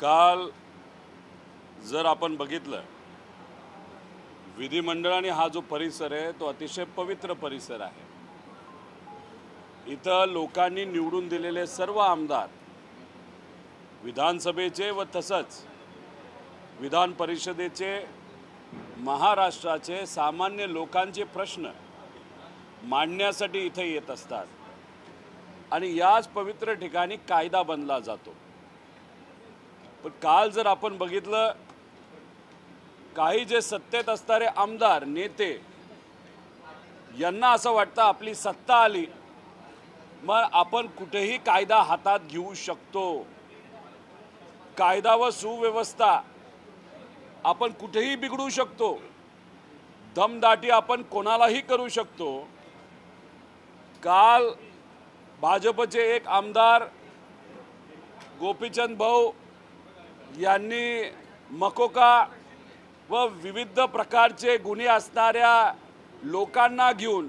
काल जर आपण बघितलं विधिमंडळ आणि हा जो परिसर आहे तो अतिशय पवित्र परिसर आहे। इथं लोकांनी निवडून दिलेले सर्व आमदार विधानसभेचे व तसंच विधान परिषदेचे महाराष्ट्राचे सामान्य लोकांचे प्रश्न मांडण्यासाठी इथे येत असतात आणि याच पवित्र ठिकाणी कायदा बनला जातो। पण काल जर आपण बघितलं काही जे सत्तेत असणारे आमदार नेते यांना असं वाटतं आपली सत्ता आली मग आपण कुठेही कायदा हातात घेऊ शकतो, कायदा व सुव्यवस्था आपण कुठेही बिघडू शकतो, दमदाटी आपण कोणालाही करू शकतो। काल भाजपचे एक आमदार गोपीचंद भाऊ यांनी मकोका व विविध प्रकारचे गुन्हे असणाऱ्या लोकांना घेऊन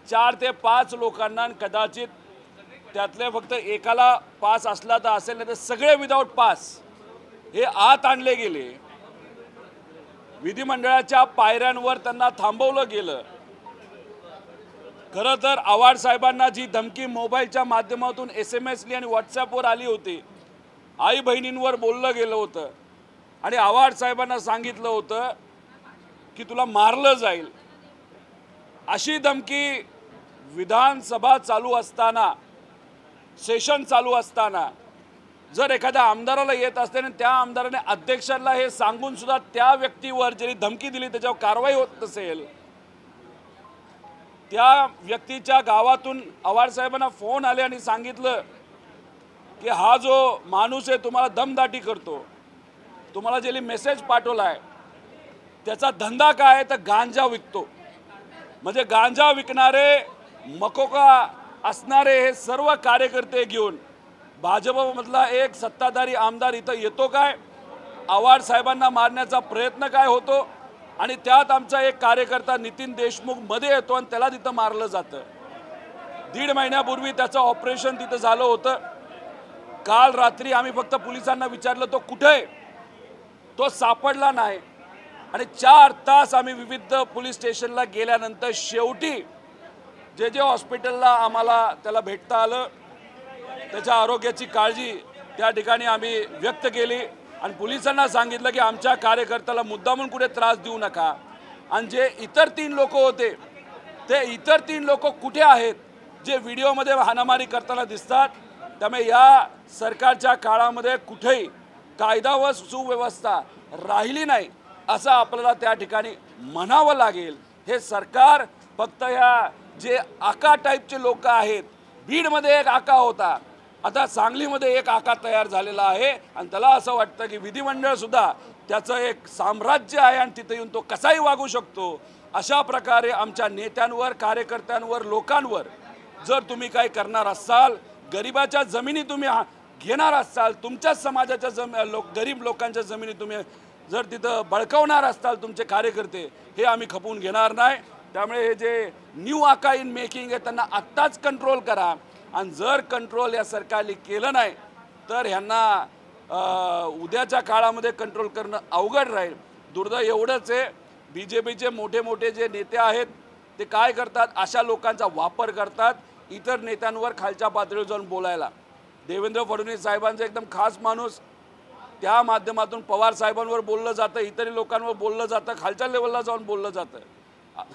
4 ते 5 लोकांना, कदाचित त्यातले फक्त एकाला पास असला तर असेल नाही तर सगळे विदाउट पास हे आत आणले गेले। विधिमंडळाच्या पायऱ्यांवर त्यांना थांबवलं गेलं। खरं तर आव्हाड साहेबांना जी धमकी मोबाईलच्या माध्यमातून SMS आणि व्हॉट्सॲपवर आली होती, आई बहिणींवर बोललं गेलं होतं आणि आव्हाड साहेबांना सांगितलं होतं की तुला मारलं जाईल, अशी धमकी विधानसभा चालू असताना, सेशन चालू असताना जर एखाद्या आमदाराला येत असते आणि त्या आमदाराने अध्यक्षांना हे सांगून सुद्धा त्या व्यक्तीवर जरी धमकी दिली त्याच्यावर कारवाई होत नसेल, त्या व्यक्तीच्या गावातून आव्हाड साहेबांना फोन आले आणि सांगितलं की हा जो माणूस आहे तुम्हाला दमदाटी करतो, तुम्हाला जे मेसेज पाठवलाय त्याचा धंदा काय आहे तर गांजा विकतो, म्हणजे गांजा विकणारे मकोका असणारे हे सर्व कार्यकर्ते घेऊन भाजपमधला एक सत्ताधारी आमदार इथं येतो काय, आव्हाड साहेबांना मारण्याचा प्रयत्न काय होतो आणि त्यात आमचा एक कार्यकर्ता नितीन देशमुख मध्ये येतो आणि त्याला तिथं मारलं जातं। 1.5 महिन्यापूर्वी त्याचं ऑपरेशन तिथं झालं होतं। काल रात्री आम्ही फक्त पोलिसांना विचारलं तो कुठे आहे, तो सापडला नाही आणि 4 तास आम्ही विविध पोलीस स्टेशनला गेल्यानंतर शेवटी जे हॉस्पिटलला आम्हाला त्याला भेटता आलं, त्याच्या आरोग्याची काळजी त्या ठिकाणी आम्ही व्यक्त केली आणि पोलिसांना सांगितलं की आमच्या कार्यकर्त्याला मुद्दामून कुठे त्रास देऊ नका आणि जे इतर 3 लोक होते ते इतर 3 लोक कुठे आहेत जे व्हिडिओमध्ये हाणामारी करताना दिसतात। त्यामुळे या सरकारच्या काळामध्ये कुठेही कायदा व सुव्यवस्था राहिली नाही असं आपल्याला त्या ठिकाणी म्हणावं लागेल। हे सरकार फक्त ह्या जे आका टाईपचे लोक आहेत, बीडमध्ये एक आका होता, आता सांगलीमध्ये एक आका तयार झालेला आहे आणि त्याला असं वाटतं की विधिमंडळ सुद्धा त्याचं एक साम्राज्य आहे आणि तिथे येऊन तो कसाही वागू शकतो। अशा प्रकारे आमच्या नेत्यांवर, कार्यकर्त्यांवर, लोकांवर जर तुम्ही काही करणार असाल, गरिबाच्या जमिनी तुम्ही घेणार असाल, तुमच्याच समाजाच्या गरीब लोकांच्या जमिनी तुम्ही जर तिथं बळकावणार असाल तुमचे कार्यकर्ते, हे आम्ही खपवून घेणार नाही। त्यामुळे हे जे न्यू आका इन मेकिंग आहे त्यांना आत्ताच कंट्रोल करा आणि जर कंट्रोल या सरकारने केलं नाही तर ह्यांना उद्याच्या काळामध्ये कंट्रोल करणं अवघड राहील। दुर्दैव एवढंच आहे, BJPचे मोठे मोठे जे नेते आहेत ते काय करतात, अशा लोकांचा वापर करतात इतर नेत्यांवर खालच्या पातळीवर जाऊन बोलायला। देवेंद्र फडणवीस साहेबांचा एकदम खास माणूस, त्या माध्यमातून पवार साहेबांवर बोललं जातं, इतर लोकांवर बोललं जातं, खालच्या लेवलला जाऊन बोललं जातं।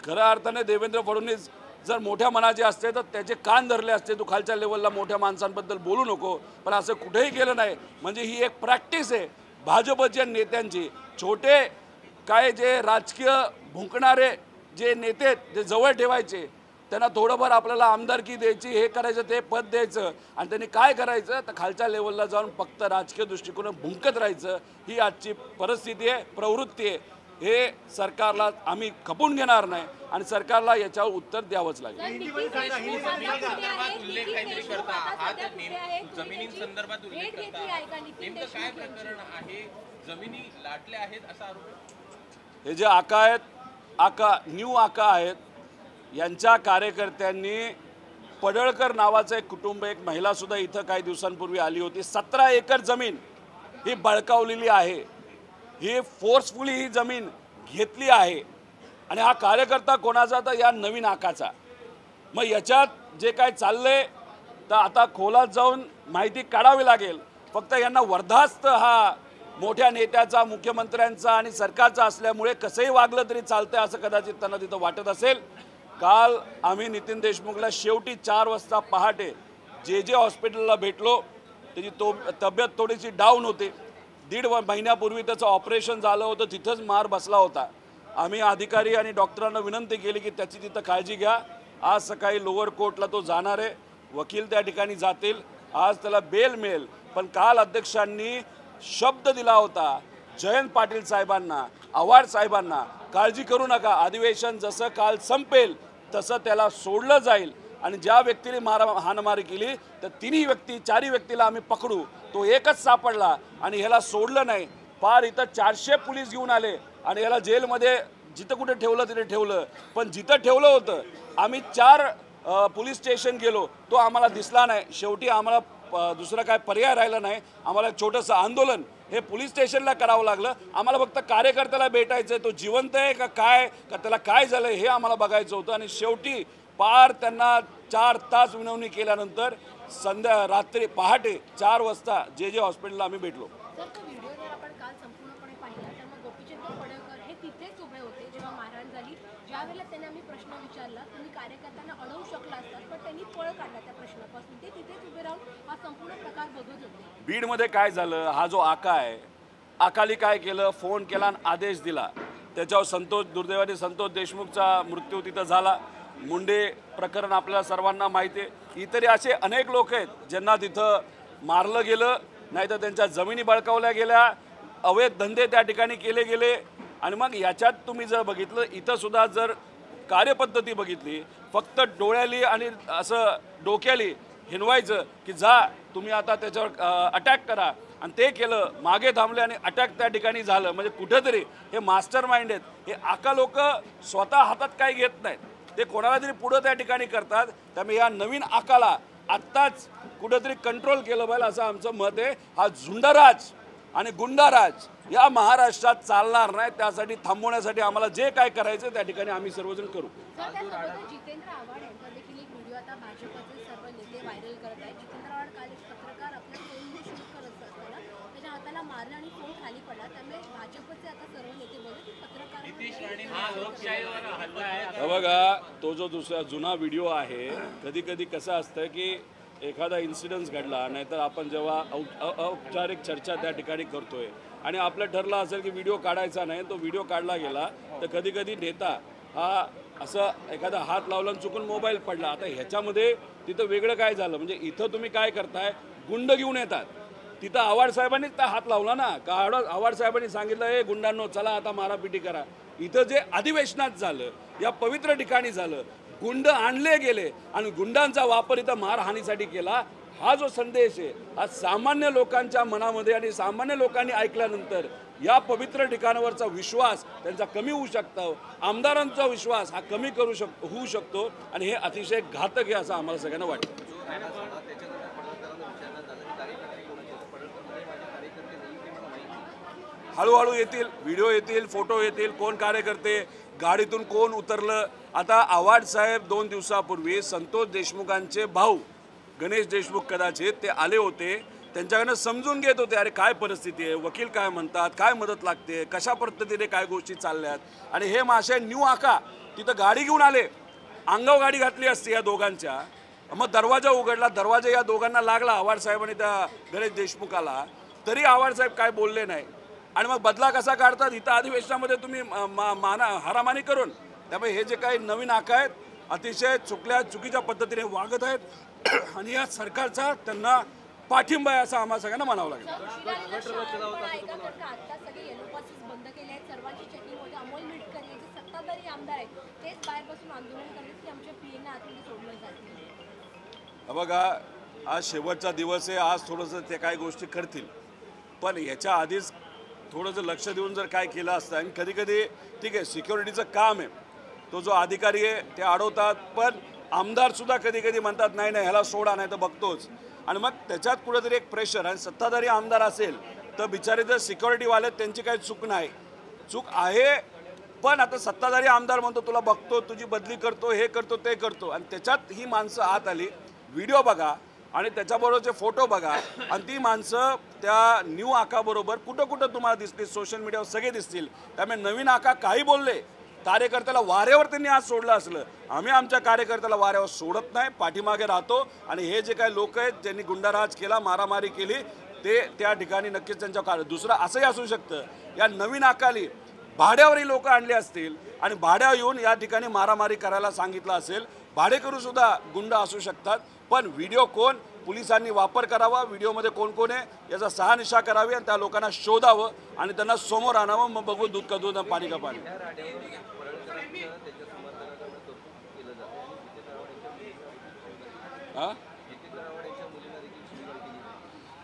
खऱ्या अर्थाने देवेंद्र फडणवीस जर मोठ्या मनाचे असते तर त्याचे कान धरले असते, तू खालच्या लेवलला मोठ्या माणसांबद्दल बोलू नको, पण असं कुठेही केलं नाही। म्हणजे ही एक प्रॅक्टिस आहे भाजपच्या नेत्यांची। छोटे काय जे राजकीय भुंकणारे जे नेते जे जवळ ठेवायचे, त्यांना थोडंफार आपल्याला आमदारकी द्यायची, हे करायचं, ते पद द्यायचं आणि त्यांनी काय करायचं तर खालच्या लेवलला जाऊन फक्त राजकीय दृष्टिकोन भुंकत राहायचं। ही आजची परिस्थिती आहे, प्रवृत्ती आहे। हे सरकारला आम्ही खपून घेणार नाही आणि सरकारला याच्यावर उत्तर द्यावंच लागेल। हे जे आका आहेत, आका न्यू आका आहेत, यांच्या कार्यकर्त्यांनी पडळकर नावाचं एक कुटुंब, एक महिला सुद्धा इथं काही दिवसांपूर्वी आली होती। 17 एकर जमीन ही बळकावलेली आहे, ही फोर्सफुली ही जमीन घेतली आहे आणि हा कार्यकर्ता कोणाचा तर या नवीन आकाचा। मग याच्यात जे काय चाललंय तर आता खोलात जाऊन माहिती काढावी लागेल। फक्त यांना वर्धास्त हा मोठ्या नेत्याचा, मुख्यमंत्र्यांचा आणि सरकारचा असल्यामुळे कसंही वागलं तरी चालतंय असं कदाचित त्यांना तिथं वाटत असेल। काल आम्ही नितीन देशमुखला शेवटी 4 वाजता पहाटे जे हॉस्पिटलला भेटलो। त्याची तब्येत थोडीशी डाऊन होती। 1.5 महिन्यापूर्वी त्याचं ऑपरेशन झालं होतं, तिथंच मार बसला होता। आम्ही अधिकारी आणि डॉक्टरांना विनंती केली की त्याची तिथं काळजी घ्या। आज सकाळी लोअर कोर्टला तो जाणार आहे, वकील त्या ठिकाणी जातील, आज त्याला बेल मिळेल। पण काल अध्यक्षांनी शब्द दिला होता जयंत पाटील साहेबांना, आव्हाड साहेबांना, काळजी करू नका, अधिवेशन जसं काल संपेल तसं त्याला सोडलं जाईल आणि ज्या व्यक्तीने हाणामारी केली तर 4 व्यक्तीला आम्ही पकडू। तो एकच सापडला आणि ह्याला सोडलं नाही। पार इथं 400 पोलीस घेऊन आले आणि ह्याला जेलमध्ये जिथं कुठे ठेवलं तिथे ठेवलं। पण जिथं ठेवलं होतं आम्ही 4 पोलीस स्टेशन गेलो, तो आम्हाला दिसला नाही। शेवटी आम्हाला दुसरा काय पर्याय राहिला नाही, आम्हाला छोटंसं आंदोलन हे पोलीस स्टेशनला करावं लागलं। आम्हाला फक्त कार्यकर्त्याला भेटायचं आहे, तो जिवंत आहे का काय, का त्याला काय झालं हे आम्हाला बघायचं होतं। आणि शेवटी पार त्यांना 4 तास विनवणी केल्यानंतर रात्री पहाटे 4 वाजता जे हॉस्पिटलला आम्ही भेटलो। सर, तो व्हिडिओ जर आपण काल संपूर्णपणे पाहिला तर मग गोपीचंद पडळकर हे तिथेच उभे होते जेव्हा मारहाण झाली। ज्यावेळेला त्यांनी आम्ही प्रश्न विचारला, तुम्ही कार्यकर्त्यांना अडवू शकला असतात, पण त्यांनी पळ काढला त्या प्रश्नापासून। ते तिथेच उभे राहून हा संपूर्ण प्रकार बघत होते। बीडमध्ये काय झालं, हा जो आका आहे, आकाली काय केलं, फोन केला आणि आदेश दिला। त्याच्यावर दुर्दैवाने संतोष देशमुखचा मृत्यू तिथं झाला। मुंडे प्रकरण आपल्याला सर्वांना माहिती आहे। इतरही असे अनेक लोक आहेत ज्यांना तिथं मारलं गेलं, नाहीतर त्यांच्या जमिनी बळकावल्या गेल्या, अवैध धंदे त्या ठिकाणी केले गेले। आणि मग याच्यात तुम्ही जर बघितलं, इथं सुद्धा जर कार्यपद्धती बघितली, फक्त डोळ्याली आणि असं डोक्याली हिनवायचं की जा तुम्ही आता त्याच्यावर अटॅक करा, आणि ते केलं, मागे थांबले आणि अटॅक त्या ठिकाणी झालं। म्हणजे कुठेतरी हे मास्टर माइंड आहेत। हे आका लोक स्वतः हातात काही घेत नाहीत, ते कोणाला तरी पुढं त्या ठिकाणी करतात। त्यामुळे या नवीन आकाला आत्ताच कुठेतरी कंट्रोल केलं पाहिजे असं आमचं मत आहे। हा झुंडराज आणि गुंडाराज या महाराष्ट्रात चालणार नाही, त्यासाठी थांबवण्यासाठी आम्हाला जे काय करायचं त्या ठिकाणी आम्ही सर्वजण करू। जितेंद्र आव्हाड यांचा देखील एक व्हिडिओ आता भाजपचे सर्व नेते व्हायरल करत आहेत। जितेंद्र आव्हाड काल एक पत्रकार आपल्या फोनने शूट करत असताना त्याच्या हाताला मारलं आणि फोन खाली पडला। त्यामुळे भाजपचे आता सर्व नेते बोलले की पत्रकार बघा, तो जो दुसरा जुना व्हिडिओ आहे, कधी कधी कसं असतं की एखादा इन्सिडन्स घडला, नाहीतर आपण जेव्हा औपचारिक चर्चा त्या ठिकाणी करतोय आणि आपलं ठरलं असेल की व्हिडिओ काढायचा नाही, तो व्हिडिओ काढला गेला तर कधी कधी नेता हा असं एखादा हात लावला आणि चुकून मोबाईल पडला। आता ह्याच्यामध्ये तिथं वेगळं काय झालं, म्हणजे इथं तुम्ही काय करताय, गुंड घेऊन येतात, तिथं आव्हाड साहेबांनीच त्या हात लावला ना, का आव्हाड साहेबांनी सांगितलं हे गुंडांनो चला आता मारापिटी करा। इथं जे अधिवेशनात झालं, या पवित्र ठिकाणी झालं, गुंड आणले गेले आणि गुंडांचा वापर इथं मारहाणीसाठी केला। हा जो संदेश आहे हा सामान्य लोकांच्या मनामध्ये आणि सामान्य लोकांनी ऐकल्यानंतर या पवित्र ठिकाणावरचा विश्वास त्यांचा कमी होऊ शकतो, आमदारांचा विश्वास हा कमी होऊ शकतो आणि हे अतिशय घातक आहे असं आम्हाला सगळ्यांना वाटतं। हळूहळू येतील, व्हिडिओ येतील, फोटो येतील, कोण कार्यकर्ते, गाडीतून कोण उतरलं। आता आव्हाड साहेब 2 दिवसापूर्वी संतोष देशमुखांचे भाऊ गणेश देशमुख कदाचित ते आले होते, त्यांच्याकडनं समजून घेत होते अरे काय परिस्थिती आहे, वकील काय म्हणतात, काय मदत लागते, कशा पद्धतीने काय गोष्टी चालल्यात। आणि हे माशे न्यू आका तिथं गाडी घेऊन आले, अंगावर गाडी घातली असते या दोघांच्या, मग दरवाजा उघडला, दरवाजा या दोघांना लागला आव्हाड साहेबांनी त्या गणेश देशमुखाला, तरी आव्हाड साहेब काय बोलले नाही। आणि मग बदला कसा काढतात इथं अधिवेशनामध्ये तुम्ही हारामानी करून। त्यामुळे हे जे काही नवीन आका आहेत अतिशय चुकीच्या पद्धतीने वागत आहेत आणि या सरकारचा त्यांना पाठिंबा आहे असं आम्हाला सगळ्यांना म्हणावं लागेल। बघा, आज शेवटचा दिवस आहे, आज थोडंसं ते काही गोष्टी करतील, पण याच्या आधीच थोडंसं लक्ष देऊन जर काय केलं असतं। आणि कधी कधी ठीक आहे सिक्युरिटीचं काम आहे, तो जो अधिकारी आहे ते अडवतात, पण आमदारसुद्धा कधी कधी म्हणतात नाही नाही ह्याला सोडा नाही तर बघतोच। आणि मग त्याच्यात कुठेतरी एक प्रेशर, आणि सत्ताधारी आमदार असेल तर बिचारे जर सिक्युरिटीवाले त्यांची काही चूक नाही, चूक आहे. पण आता सत्ताधारी आमदार म्हणतो तुला बघतो, तुझी बदली करतो, हे करतो, ते करतो, आणि त्याच्यात ही माणसं आत आली. व्हिडिओ बघा आणि त्याच्याबरोबरचे फोटो बघा, आणि ती माणसं त्या न्यू आकाबरोबर कुठं कुठं तुम्हाला दिसतील, सोशल मीडियावर सगळे दिसतील. त्यामुळे नवीन आका काही बोलले, कार्यकर्त्याला वाऱ्यावर त्यांनी आज सोडलं असलं. आम्ही आमच्या कार्यकर्त्याला वाऱ्यावर सोडत नाही, पाठीमागे राहतो. आणि हे जे काही लोक आहेत ज्यांनी गुंडाराज केला, मारामारी केली, ते त्या ठिकाणी नक्कीच त्यांच्या कार्य. दुसरं असंही असू शकतं, या नवीन आकाली भाड्यावरही लोक आणले असतील आणि भाड्यावर येऊन या ठिकाणी मारामारी करायला सांगितलं असेल. भाडेकरू सुद्धा गुंड असू शकतात. पण व्हिडिओ कोण, पोलिसांनी वापर करावा, व्हिडिओमध्ये कोण कोण आहे याचा शहानिशा करावी आणि त्या लोकांना शोधावं आणि त्यांना समोर आणावं. मग बघू दूध का दूध, पाणी का पाणी.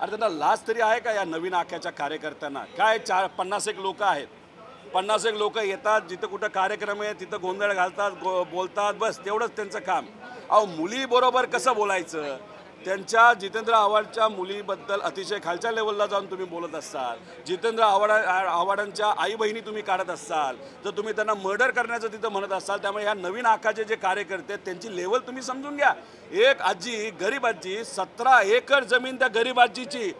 अरे त्यांना लाज तरी आहे का या नवीन आख्याच्या कार्यकर्त्यांना? काय 50 लोक आहेत, 50 लोक येतात, जिथं कुठं कार्यक्रम आहे तिथं गोंधळ घालतात, बोलतात, बस तेवढंच त्यांचं काम. अहो मुलीबरोबर कसं बोलायचं? त्यांच्या जितेंद्र आव्हाडच्या मुलीबद्दल अतिशय खालच्या लेवलला जाऊन तुम्ही बोलत असाल. जितेंद्र आव्हाडांच्या आई बहिणी तुम्ही काढत असाल, जर तुम्ही त्यांना मर्डर करण्याचं तिथं म्हणत असाल. त्यामुळे ह्या नवीन आकाचे जे कार्यकर्ते आहेत त्यांची लेवल तुम्ही समजून घ्या. एक आजी, गरीब आजी, 17 एकर जमीन त्या गरीब आजीची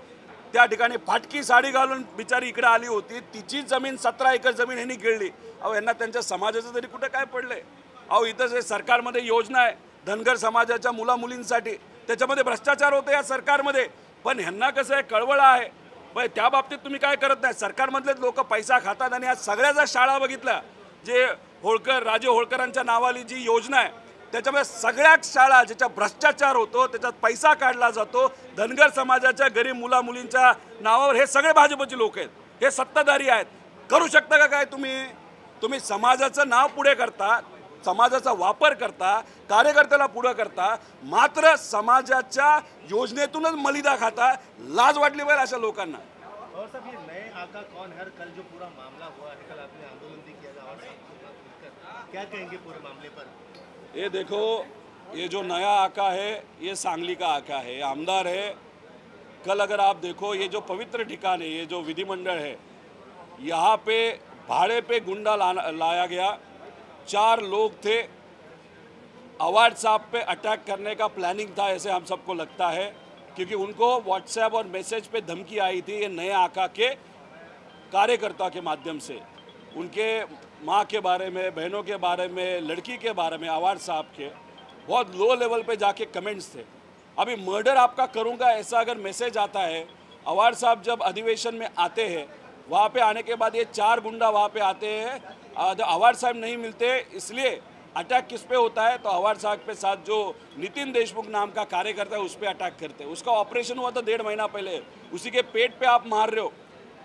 त्या ठिकाणी फाटकी साडी घालून बिचारी इकडे आली होती. तिची जमीन 17 एकर जमीन ह्यांनी गिळली. अहो यांना त्यांच्या समाजाचं तरी कुठं काय पडलंय? अहो इथं जे सरकारमध्ये योजना आहे धनगर समाजाच्या मुलींसाठी, त्याच्यामध्ये भ्रष्टाचार होते या सरकारमध्ये. पण ह्यांना कसं आहे, कळवळा आहे. पण त्या बाबतीत तुम्ही काय करत नाही. सरकारमधलेच लोक पैसा खातात. आणि आज सगळ्या शाळा बघितल्या, जे राजे होळकरांच्या नावाली जी योजना आहे त्याच्यामध्ये सगळ्याच शाळा ज्याच्या भ्रष्टाचार होतो, त्याच्यात पैसा काढला जातो, धनगर समाजाच्या गरीब मुलींच्या नावावर, हे सगळे भाजपचे लोक आहेत, हे सत्ताधारी आहेत. करू शकता का काय तुम्ही समाजाचं नाव पुढे करता, समाजाचा वापर करता, कार्यकर्त्याला पुढे करता, मात्र समाजाच्या योजनेतूनच मलिदा खाता. लाज वाटली पाहिजे अशा लोकांना. और सब ये नए आका कौन है? कल जो पूरा मामला हुआ है, कल आपने आंदोलन भी किया था, और क्या कहेंगे पूरे मामले पर? ये देखो, ये जो नया आका है ये सांगली का आका है, आमदार है. कल अगर आप देखो, ये जो पवित्र ठिकान है, ये जो विधिमंडल है, यहाँ पे भाड़े पे गुंडा लाया गया. 4 लोग थे. आव्हाड साहब पे अटैक करने का प्लानिंग था ऐसे हम सबको लगता है, क्योंकि उनको व्हाट्सएप और मैसेज पे धमकी आई थी ये नए आका के कार्यकर्ता के माध्यम से. उनके माँ के बारे में, बहनों के बारे में, लड़की के बारे में, आव्हाड साहब के बहुत लो लेवल पे जाके कमेंट्स थे. अभी मर्डर आपका करूँगा ऐसा अगर मैसेज आता है, आव्हाड साहब जब अधिवेशन में आते हैं, वहाँ पे आने के बाद ये 4 गुंडा वहाँ पे आते हैं. आव्हाड साहब नहीं मिलते, इसलिए अटैक किस पे होता है? तो आव्हाड साहब के साथ जो नितिन देशमुख नाम का कार्यकर्ता है उस पर अटैक करते हैं. उसका ऑपरेशन हुआ था 1.5 महीना पहले, उसी के पेट पे आप मार रहे हो.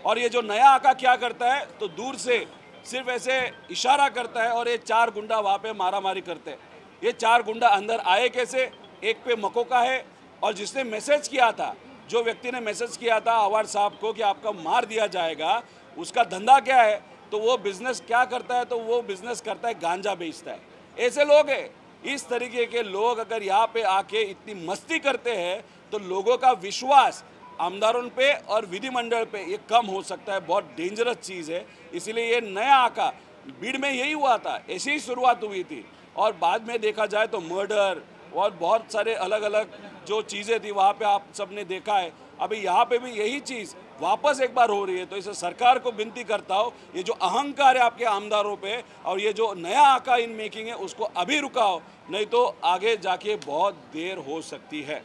और ये जो नया आका क्या करता है, तो दूर से सिर्फ ऐसे इशारा करता है और ये 4 गुंडा वहाँ पे मारामारी करते हैं. ये 4 गुंडा अंदर आए कैसे? एक पे मकोका है, और जिसने मैसेज किया था, जो व्यक्ति ने मैसेज किया था आव्हाड साहब को कि आपका मार दिया जाएगा, उसका धंधा क्या है? तो वो बिजनेस क्या करता है? तो वो बिजनेस करता है गांजा बेचता है. ऐसे लोग हैं. इस तरीके के लोग अगर यहाँ पे आके इतनी मस्ती करते हैं तो लोगों का विश्वास आमदारों पे और विधिमंडल पे ये कम हो सकता है. बहुत डेंजरस चीज़ है. इसीलिए ये नया आका, भीड़ में यही हुआ था, ऐसी ही शुरुआत हुई थी, और बाद में देखा जाए तो मर्डर और बहुत सारे अलग अलग जो चीज़ें थी वहाँ पे आप सबने देखा है. अभी यहाँ पे भी यही चीज़ वापस एक बार हो रही है. तो इसे सरकार को विनती करता हूँ, ये जो अहंकार है आपके आमदारों पे और ये जो नया आका इन मेकिंग है उसको अभी रुकाओ, नहीं तो आगे जाके बहुत देर हो सकती है.